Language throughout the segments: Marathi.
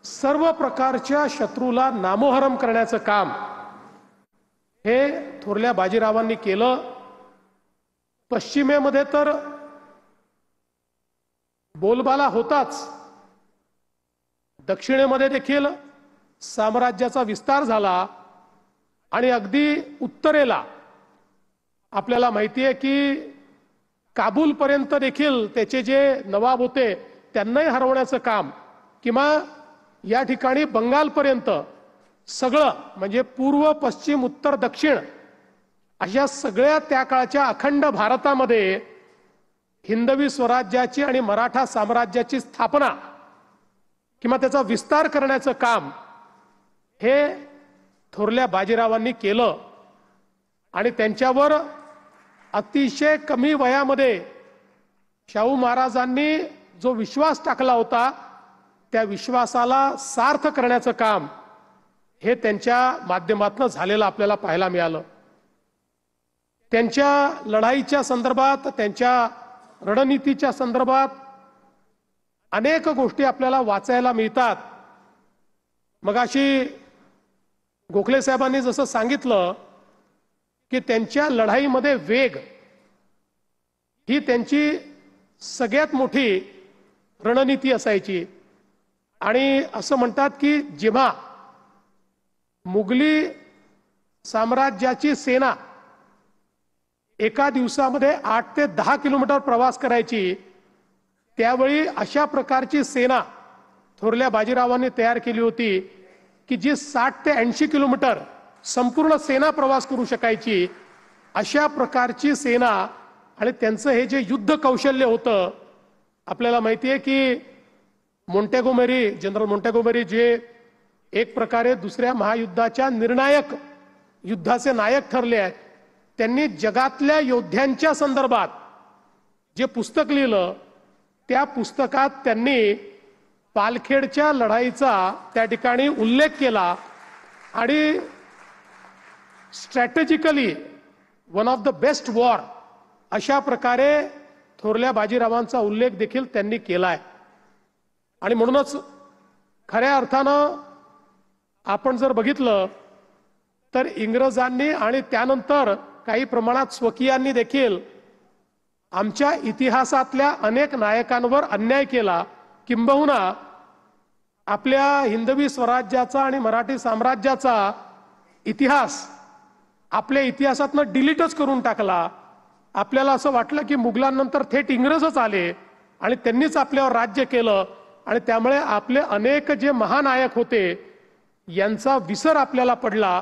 सर्व प्रकारच्या शत्रूला नामोहरम करण्याचं काम हे थोरल्या बाजीरावांनी केलं। पश्चिमेमध्ये तर बोलबाला होताच, दक्षिणेमध्ये देखील साम्राज्याचा विस्तार झाला आणि अगदी उत्तरेला आपल्याला माहिती आहे की काबूल पर्यंत देखील त्याचे जे नवाब होते त्यांनाही हरवण्याचं काम, किंवा या ठिकाणी बंगाल पर्यंत सगळं म्हणजे पूर्व पश्चिम उत्तर दक्षिण अशा सगळ्या त्या काळच्या अखंड भारतामध्ये हिंदवी स्वराज्याची आणि मराठा साम्राज्याची स्थापना किंवा त्याचा विस्तार करण्याचं काम हे थोरल्या बाजीरावांनी केलं। आणि त्यांच्यावर अतिशय कमी वयामध्ये शाहू महाराजांनी जो विश्वास टाकला होता त्या विश्वासाला सार्थ करण्याचं काम हे त्यांच्या माध्यमातून झालेलं आपल्याला पाहायला मिळालं। त्यांच्या लढाईच्या संदर्भात, त्यांच्या रणनीतीच्या संदर्भात अनेक गोष्टी आपल्याला वाचायला मिळतात। मगाशी गोखले साहेबांनी जसं सांगितलं की त्यांच्या लढाईमध्ये वेग ही त्यांची सगळ्यात मोठी रणनीती असायची। आणि असं म्हणतात की जेव्हा मुघली साम्राज्याची सेना एका दिवसामध्ये 8 ते 10 किलोमीटर प्रवास करायची, त्यावेळी अशा प्रकारची सेना थोरल्या बाजीरावांनी तयार केली होती की जी 60 ते 80 किलोमीटर संपूर्ण सेना प्रवास करू शकायची। अशा प्रकारची सेना आणि त्यांचं हे जे युद्ध कौशल्य होतं, आपल्याला माहिती आहे की मोंटेगोमेरी, जनरल मोंटेगोमेरी जे एक प्रकारे दुसऱ्या महायुद्धाच्या निर्णायक युद्धाचे नायक ठरले आहेत, त्यांनी जगातल्या योद्ध्यांच्या संदर्भात जे पुस्तक लिहिलं त्या पुस्तकात त्यांनी पालखेडच्या लढाईचा त्या ठिकाणी उल्लेख केला आणि strategically one of the best war अशा प्रकारे थोरल्या बाजीरावांचा उल्लेख देखील त्यांनी केलाय। आणि म्हणूनच खऱ्या अर्थानं आपण जर बघितलं तर इंग्रजांनी आणि त्यानंतर काही प्रमाणात स्वकीयांनी देखील आमच्या इतिहासातल्या अनेक नायकांवर अन्याय केला, किंबहुना आपल्या हिंदवी स्वराज्याचा आणि मराठी साम्राज्याचा इतिहास आपल्या इतिहासातनं डिलीटच करून टाकला। आपल्याला असं वाटलं की मुघलांनंतर थेट इंग्रजच आले आणि त्यांनीच आपल्यावर राज्य केलं आणि त्यामुळे आपले अनेक जे महानायक होते यांचा विसर आपल्याला पडला।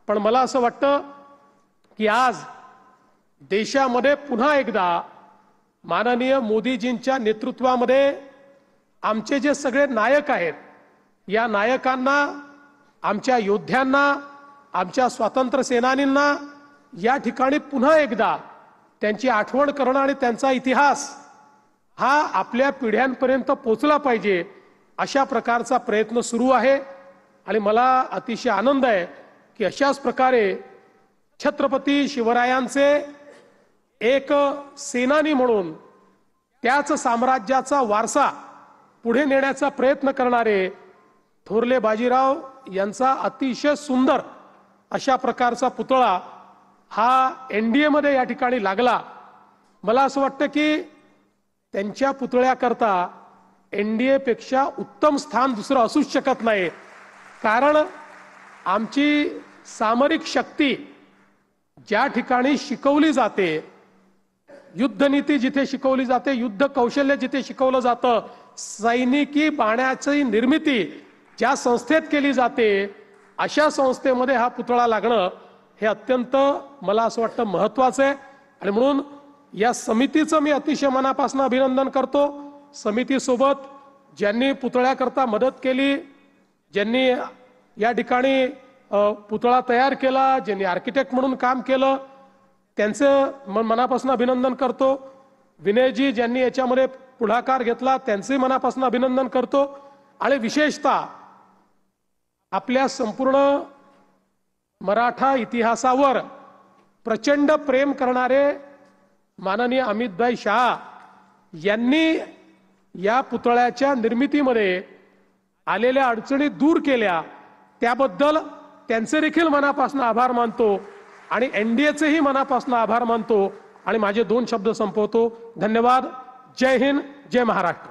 पण मला असं वाटतं की आज देशामध्ये पुन्हा एकदा माननीय मोदीजींच्या नेतृत्वामध्ये आमचे जे सगळे नायक आहेत, या नायकांना, आमच्या योद्ध्यांना, आमच्या स्वातंत्र्य सेनानींना या ठिकाणी पुन्हा एकदा त्यांची आठवण करणं आणि त्यांचा इतिहास हा आपल्या पिढ्यांपर्यंत पोहोचला पाहिजे अशा प्रकारचा प्रयत्न सुरू आहे। आणि मला अतिशय आनंद आहे की अशाच प्रकारे छत्रपती शिवरायांचे एक सेनानी म्हणून त्याच साम्राज्याचा वारसा पुढे नेण्याचा प्रयत्न करणारे थोरले बाजीराव यांचा अतिशय सुंदर अशा प्रकारचा पुतळा हा एनडीए मध्ये या ठिकाणी लागला। मला असं वाटतं की त्यांच्या पुतळ्याकरता एनडीए पेक्षा उत्तम स्थान दुसरं असूच शकत नाही, कारण आमची सामरिक शक्ती ज्या ठिकाणी शिकवली जाते, युद्धनीती जिथे शिकवली जाते, युद्ध कौशल्य जिथे शिकवलं जातं, सैनिकी बाण्याची निर्मिती ज्या संस्थेत केली जाते अशा संस्थेमध्ये हा पुतळा लागणं हे अत्यंत मला असं वाटतं महत्त्वाचं आहे। आणि म्हणून या समितीचं मी अतिशय मनापासून अभिनंदन करतो। समितीसोबत ज्यांनी पुतळ्याकरता मदत केली, ज्यांनी या ठिकाणी पुतळा तयार केला, ज्यांनी आर्किटेक्ट म्हणून काम केलं, त्यांचं मनापासून अभिनंदन करतो। विनयजी ज्यांनी याच्यामध्ये पुढाकार घेतला त्यांचे मनापासून अभिनंदन करतो। आणि विशेषतः आपल्या संपूर्ण मराठा इतिहासावर प्रचंड प्रेम करणारे माननीय अमितभाई शाह यांनी या पुतळ्याच्या निर्मितीमध्ये आलेल्या अडचणी दूर केल्या, त्याबद्दल त्यांचे देखील मनापासून आभार मानतो आणि एनडीएचेही मनापासून आभार मानतो आणि माझे 2 शब्द संपवतो. धन्यवाद. जय हिंद, जय महाराष्ट्र.